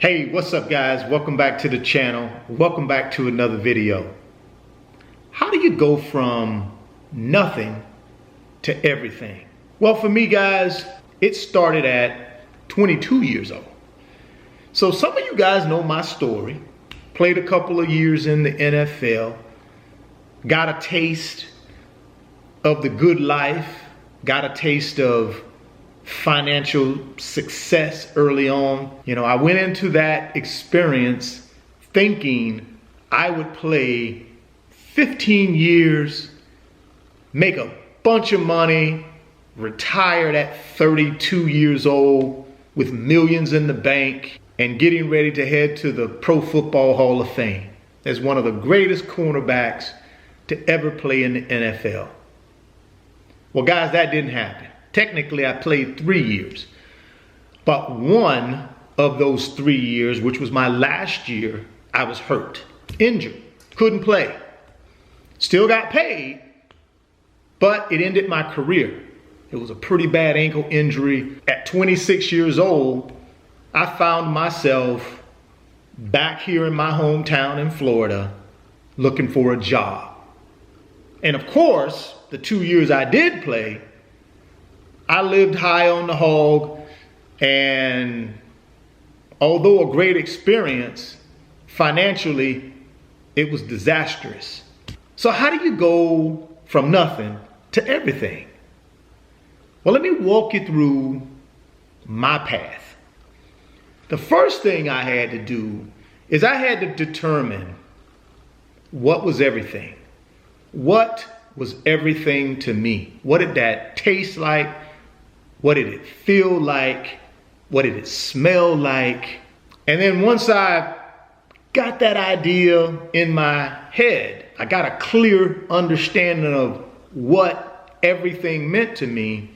Hey, what's up guys? Welcome back to the channel. Welcome back to another video. How do you go from nothing to everything? Well, for me guys, it started at 22 years old. So some of you guys know my story. Played a couple of years in the NFL. Got a taste of the good life. Got a taste of financial success early on. I went into that experience thinking I would play 15 years, make a bunch of money, retired at 32 years old with millions in the bank, and getting ready to head to the Pro Football Hall of Fame as one of the greatest cornerbacks to ever play in the NFL. Well, guys, that didn't happen. Technically, I played 3 years, but one of those 3 years, which was my last year, I was hurt, injured, couldn't play. Still got paid, but it ended my career. It was a pretty bad ankle injury. At 26 years old, I found myself back here in my hometown in Florida looking for a job. And of course, the 2 years I did play, I lived high on the hog, and although a great experience, financially, it was disastrous. So how do you go from nothing to everything? Well, let me walk you through my path. The first thing I had to do is I had to determine what was everything. What was everything to me? What did that taste like? What did it feel like? What did it smell like? And then once I got that idea in my head, I got a clear understanding of what everything meant to me.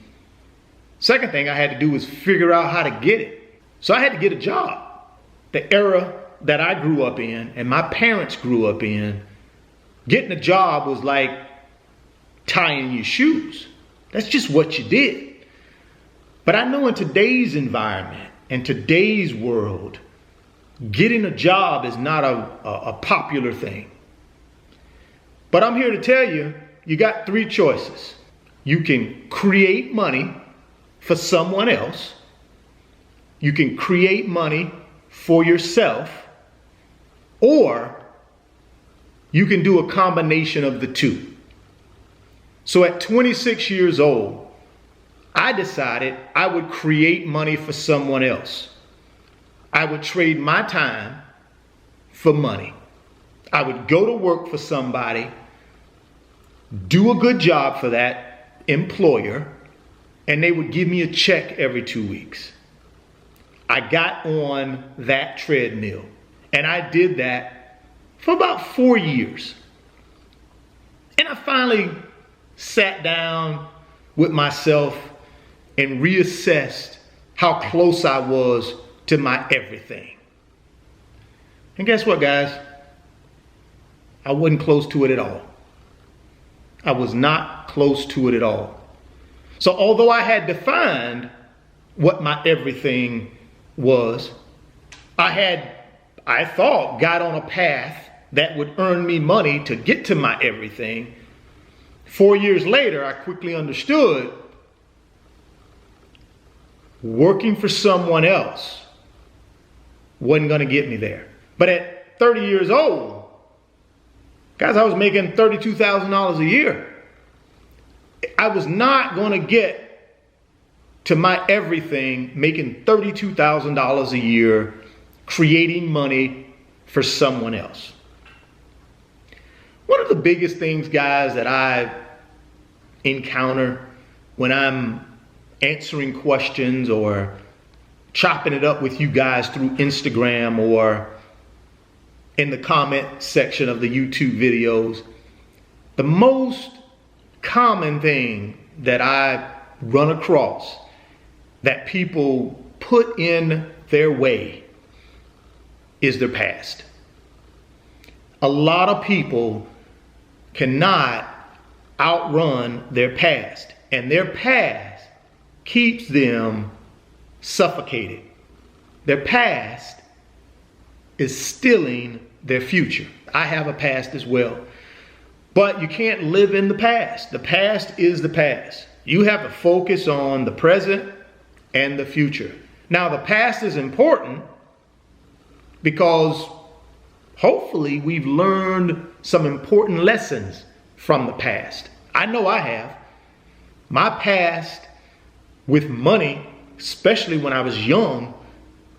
Second thing I had to do was figure out how to get it. So I had to get a job. The era that I grew up in and my parents grew up in, getting a job was like tying your shoes. That's just what you did. But I know in today's environment and today's world, getting a job is not a popular thing. But I'm here to tell you, you got three choices. You can create money for someone else. You can create money for yourself. Or you can do a combination of the two. So at 26 years old, I decided I would create money for someone else. I would trade my time for money. I would go to work for somebody, do a good job for that employer, and they would give me a check every 2 weeks. I got on that treadmill, and I did that for about 4 years. And I finally sat down with myself and reassessed how close I was to my everything. And guess what, guys? I wasn't close to it at all. I was not close to it at all. So although I had defined what my everything was, I thought got on a path that would earn me money to get to my everything. 4 years later, I quickly understood working for someone else wasn't going to get me there. But at 30 years old, guys, I was making $32,000 a year. I was not going to get to my everything making $32,000 a year creating money for someone else. One of the biggest things, guys, that I encounter when I'm answering questions or chopping it up with you guys through Instagram or in the comment section of the YouTube videos, the most common thing that I run across that people put in their way is their past. A lot of people cannot outrun their past, and their past keeps them suffocated. Their past is stealing their future. I have a past as well. But you can't live in the past. The past is the past. You have to focus on the present and the future. Now, the past is important because hopefully we've learned some important lessons from the past. I know I have. My past with money, especially when I was young,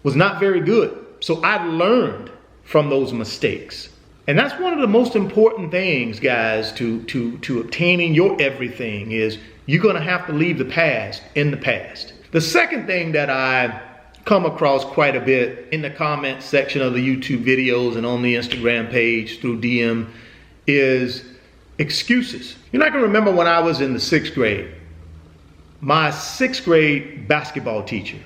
was not very good. So I learned from those mistakes. And that's one of the most important things, guys, to obtaining your everything is you're going to have to leave the past in the past. The second thing that I come across quite a bit in the comment section of the YouTube videos and on the Instagram page through DM is excuses. You're not going to remember when I was in the 6th grade, my 6th grade basketball teacher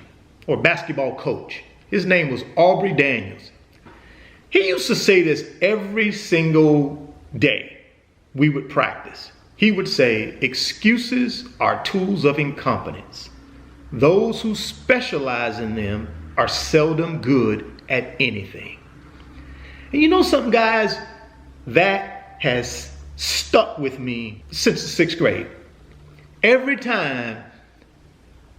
or basketball coach, his name was Aubrey Daniels. He used to say this every single day we would practice. He would say, excuses are tools of incompetence. Those who specialize in them are seldom good at anything. And you know something, guys? That has stuck with me since the 6th grade. Every time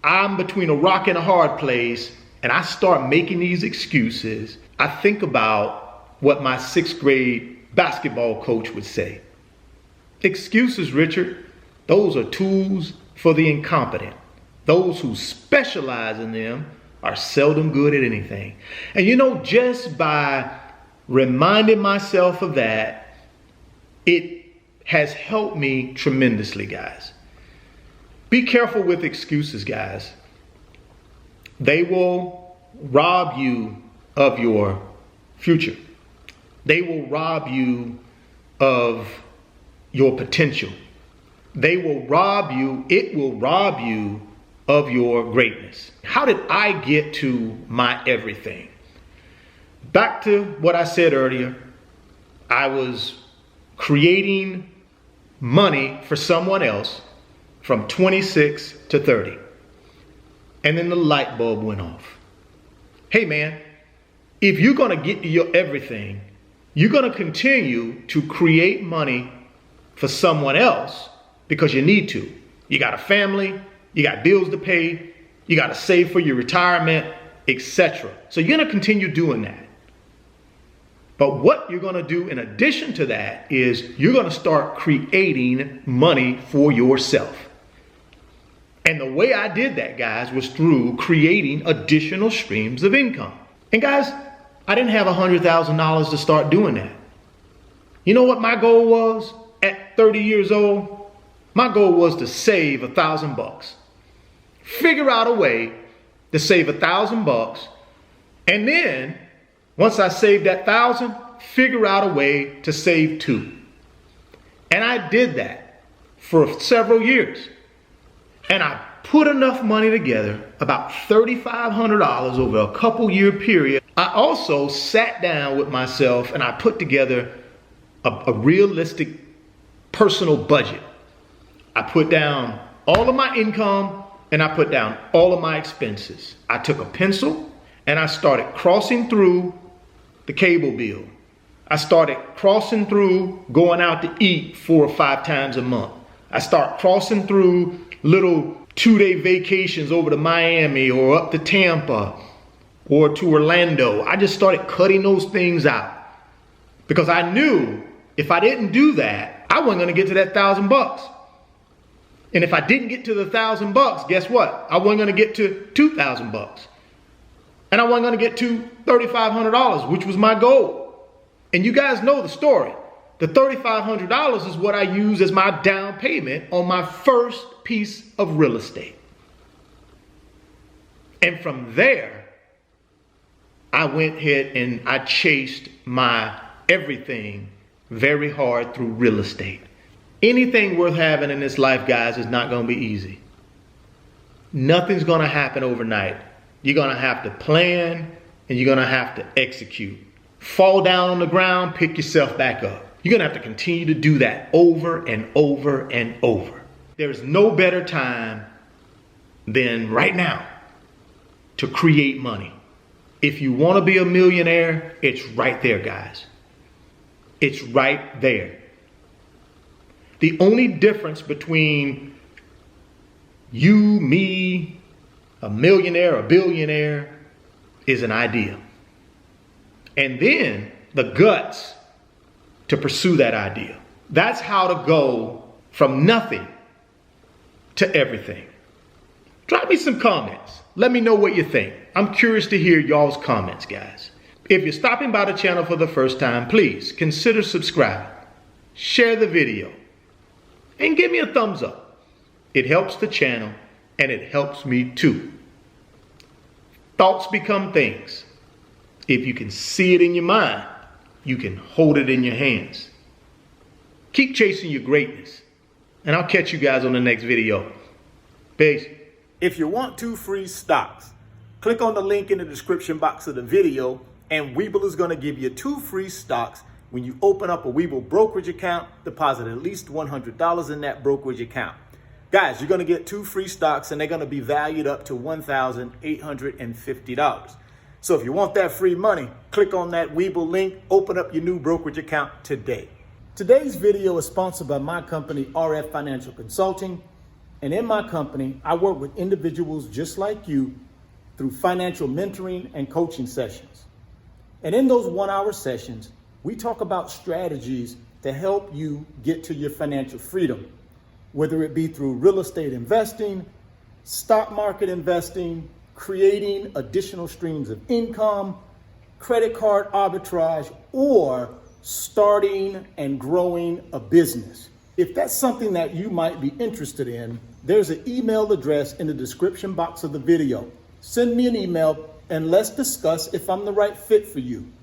I'm between a rock and a hard place and I start making these excuses, I think about what my 6th grade basketball coach would say. Excuses, Richard, those are tools for the incompetent. Those who specialize in them are seldom good at anything. And you know, just by reminding myself of that, it has helped me tremendously, guys. Be careful with excuses, guys. They will rob you of your future. They will rob you of your potential. They will rob you, it will rob you of your greatness. How did I get to my everything? Back to what I said earlier, I was creating money for someone else from 26 to 30. And then the light bulb went off. Hey man, if you're gonna get to your everything, you're going to continue to create money for someone else because you need to. You got a family, you got bills to pay, you got to save for your retirement, etc. So you're going to continue doing that. But what you're going to do in addition to that is you're going to start creating money for yourself. And the way I did that, guys, was through creating additional streams of income. And guys, I didn't have $100,000 to start doing that. You know what my goal was at 30 years old? My goal was to save $1,000. Figure out a way to save $1,000. And then once I saved that 1,000, figure out a way to save 2. And I did that for several years. And I put enough money together, about $3,500 over a couple year period. I also sat down with myself and I put together a realistic personal budget. I put down all of my income and I put down all of my expenses. I took a pencil and I started crossing through the cable bill. I started crossing through going out to eat 4 or 5 times a month. I start crossing through little 2-day vacations over to Miami or up to Tampa or to Orlando. I just started cutting those things out because I knew if I didn't do that, I wasn't going to get to that $1,000. And if I didn't get to the $1,000, guess what? I wasn't going to get to $2,000. And I wasn't going to get to $3,500, which was my goal. And you guys know the story. The $3,500 is what I use as my down payment on my first piece of real estate. And from there, I went ahead and I chased my everything very hard through real estate. Anything worth having in this life, guys, is not going to be easy. Nothing's going to happen overnight. You're going to have to plan and you're going to have to execute. Fall down on the ground, pick yourself back up. You're going to have to continue to do that over and over and over. There's no better time than right now to create money. If you want to be a millionaire, it's right there, guys. It's right there. The only difference between you, me, a millionaire, a billionaire, is an idea. And then the guts to pursue that idea. That's how to go from nothing to everything. Drop me some comments. Let me know what you think. I'm curious to hear y'all's comments, guys. If you're stopping by the channel for the first time, please consider subscribing, share the video, and give me a thumbs up. It helps the channel and it helps me too. Thoughts become things. If you can see it in your mind, you can hold it in your hands. Keep chasing your greatness. And I'll catch you guys on the next video. Peace. If you want 2 free stocks, click on the link in the description box of the video, and Webull is going to give you 2 free stocks when you open up a Webull brokerage account, deposit at least $100 in that brokerage account. Guys, you're going to get 2 free stocks, and they're going to be valued up to $1,850. So if you want that free money, click on that Webull link, open up your new brokerage account today. Today's video is sponsored by my company, RF Financial Consulting. And in my company, I work with individuals just like you through financial mentoring and coaching sessions. And in those 1-hour sessions, we talk about strategies to help you get to your financial freedom, whether it be through real estate investing, stock market investing, creating additional streams of income, credit card arbitrage, or starting and growing a business. If that's something that you might be interested in, there's an email address in the description box of the video. Send me an email and let's discuss if I'm the right fit for you.